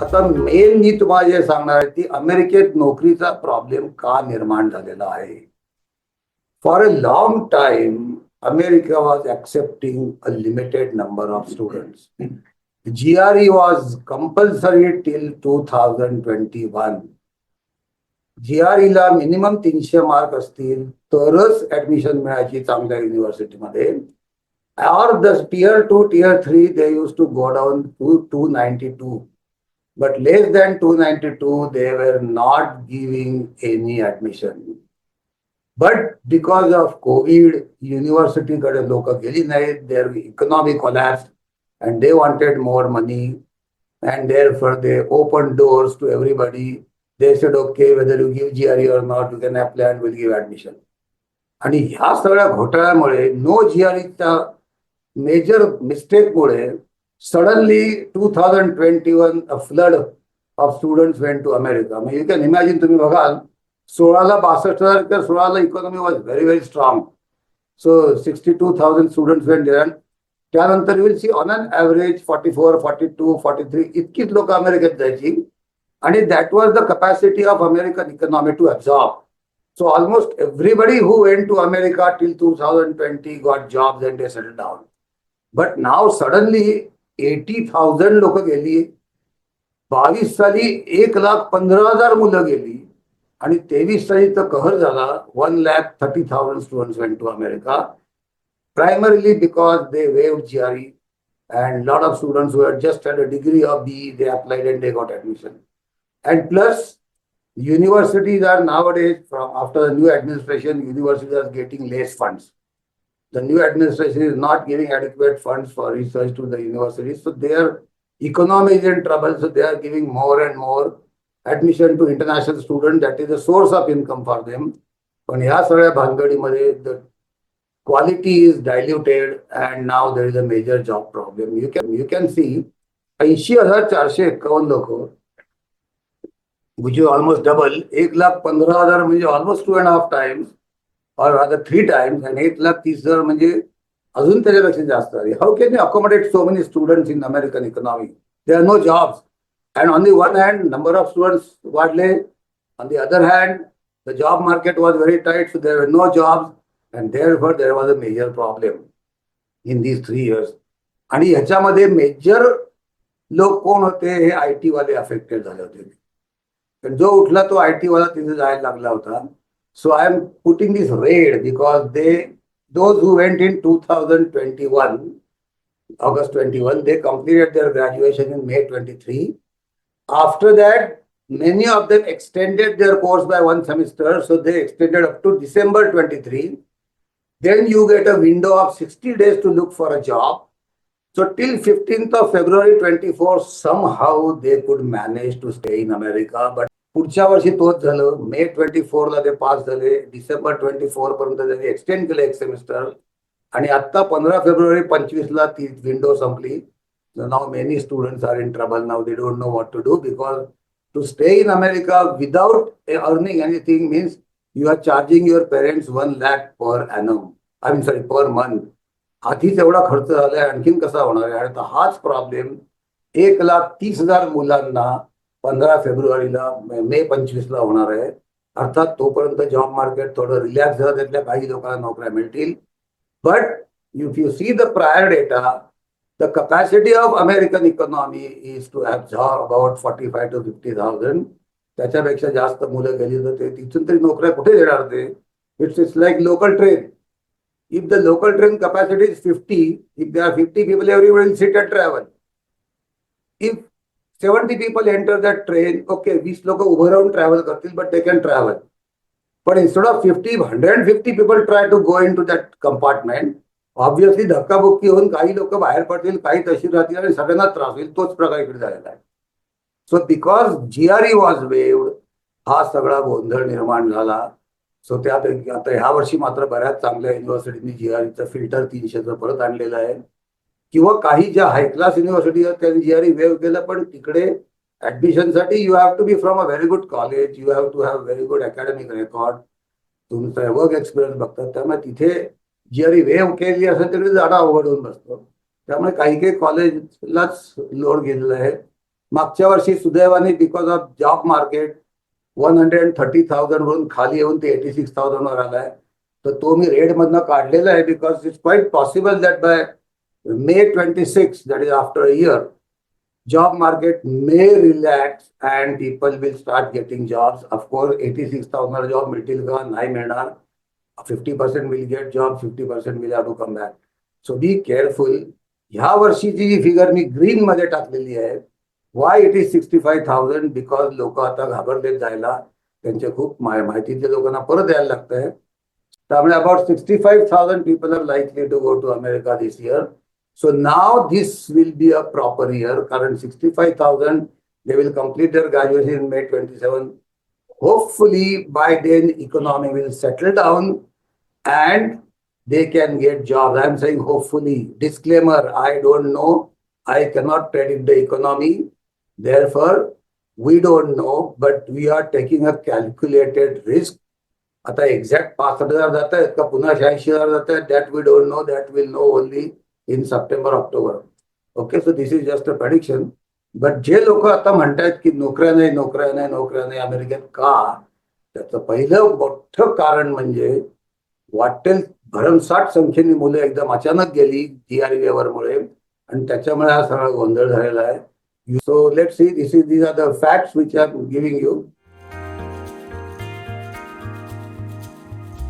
आता मेन मी तुम्हाला जे सांगणार आहे ती अमेरिकेत नोकरीचा प्रॉब्लेम का निर्माण झालेला आहे. For a long time America was accepting a limited number of students. GRE was compulsory till 2021. GRE La minimum 300 mark असतील तरच ऍडमिशन मिळायची चांगल्या युनिव्हर्सिटीमध्ये. Or the tier 2, tier 3 they used to go down to 292. But less than 292 they were not giving any admission. But because of COVID, university कडे लोक गेली नाहीत. Their economy collapsed and they wanted more money, and therefore they opened doors to everybody. They said, okay, whether you give GRE or not, you can apply and we'll give admission. आणि ह्या सगळ्या घोटाळ्यामुळे no GREच्या major मिस्टेकमुळे suddenly 2021 a flood of students went to America. You can imagine, तुम्ही बघाल 16ला 62,000 तर 16ला economy was very very strong. So 62,000 students went there. त्यानंतर you will see on an average 44, 42, 43 इतकीच लोक अमेरिकेत जायची. आणि that was the capacity of American economy to absorb. So almost everybody who went to America till 2020 got jobs and they settled down. But now suddenly 80,000 लोक गेली. 22 साली 1,15,000 मुलं गेली. आणि 23 साली तर कहर झाला. 1,30,000 students went to America, primarily because they waived GRE, and lot of students who had just had a degree of BE, they applied and they got admission. And plus, universities are nowadays, from after the new administration, universities are getting less funds. The new administration is not giving adequate funds for research to the universities, so their economy is in trouble. So they are giving more and more admission to international students. That is a source of income for them. पण ह्या सगळ्या भानगडीमध्ये the quality is diluted and now there is a major job problem. You can see 80,451 लोक, which is almost double. 1,15,000 म्हणजे almost 2.5 times or rather 3 times, and 1,30,000 म्हणजे अजून त्याच्यापेक्षा जास्त आहे. How can you accommodate so many students in American economy? There are no jobs. And on the one hand, number of students वाढले. On the other hand, the job market was very tight, so there were no jobs, and therefore there was a major problem in these 3 years. आणि ह्याच्यामध्ये major लोक कोण होते? हे IT वाले affected झाले होते. पण जो उठला तो IT वाला तिथे जायला लागला होता. So I am putting this red because those who went in 2021, August 21, they completed their graduation in May 23. After that, many of them extended their course by 1 semester, so they extended up to December 23. Then you get a window of 60 days to look for a job. So till 15th of February 24, somehow they could manage to stay in America. But पुढच्या वर्षी तोच झालं. May 24 ला ते पास झाले. December 24 पर्यंत त्यांनी extend केलं 1 semester. आणि आता 15 फेब्रुवारी 25 ला ती विंडो संपली. Now many students are in trouble. Now they don't know what to do, because to stay in America without earning anything means you are charging your parents 1 lakh per annum. I mean, sorry, per month. आधीच एवढा खर्च झालाय, आणखीन कसा होणार आहे? आणि हाच प्रॉब्लेम 1,30,000 मुलांना 15 फेब्रुवारीला मे 25 ला होणार आहे. अर्थात तोपर्यंत जॉब मार्केट थोडं रिलॅक्स झालं, त्यातल्या काही लोकांना नोकऱ्या मिळतील. But if you see the prior data, the capacity of American economy is to absorb about 45 to 50,000. त्याच्यापेक्षा जास्त मुलं गेली तर ते तिथून तरी नोकऱ्या कुठे देणार ते? It's like local train. If the local train capacity is 50, if there are 50 people, everybody will sit and travel. If 70 people enter that train, okay, 20 लोक उभं राहून ट्रॅव्हल करतील, but they can travel. But instead of 50, 150 people try to go into that compartment. Obviously धक्काबुक्की होऊन काही लोक बाहेर पडतील, काही तशी राहतील आणि सगळ्यांना त्रास होईल. तोच प्रकार इकडे झालेला आहे. So because GRE was waived, हा सगळा गोंधळ निर्माण झाला. सो त्यापैकी आता ह्या वर्षी मात्र बऱ्याच चांगल्या युनिव्हर्सिटीनी GREचं फिल्टर 300चं परत आणलेलं आहे. किंवा काही ज्या हाय क्लास युनिव्हर्सिटी आहेत त्यांनी GRE वेव्ह केलं, पण तिकडे ऍडमिशनसाठी you have to be from a very good college, you have to have very good academic record, तुमचा वर्क एक्सपिरियन्स बघतात. त्यामुळे तिथे GRE वेव्ह केली असेल तरी जाणं अवघड होऊन बसतो. त्यामुळे काही काही कॉलेजलाच लोड गेलेला आहे. मागच्या वर्षी सुदैवाने बिकॉज ऑफ जॉब मार्केट 130,000 वरून खाली येऊन ते 86,000 वर आलाय. तर तो मी रेड मधनं काढलेला आहे because it's quite possible that by May 26, that is after a year, job market may relax and people will start getting jobs. Of course, 86,000 job मिळतील का? नाही मिळणार. 50% will get job, 50% will have to come back. So be careful. ह्या वर्षीची जी figure मी green मध्ये टाकलेली आहे, why it is 65,000 because लोक आता घाबरलेत जायला. त्यांच्या खूप माहितीच्या लोकांना परत यायला लागतंय. त्यामुळे about 65,000 people are likely to go to America this year. So now this will be a proper year. Current 65,000, they will complete their graduation in May 27. Hopefully by then economy will settle down and they can get jobs. I'm saying hopefully. Disclaimer, I don't know. I cannot predict the economy. Therefore, we don't know, but we are taking a calculated risk. आता exact 65,000 जात आहेत का पुन्हा 86,000 जात आहेत, that we don't know. That will know only in September October. Okay, so this is just a prediction. But जे लोक आता म्हणतात की नोकऱ्या नाही नोकऱ्या नाही नोकऱ्या नाही अमेरिकेत, का? त्याचं पहिलं मोठं कारण म्हणजे वाटेल भरमसाठ संख्येने मुलं एकदम अचानक गेली GRE वेव्हरमुळे, आणि त्याच्यामुळे हा सगळा गोंधळ झालेला आहे. So let's see, these are the facts which are giving you.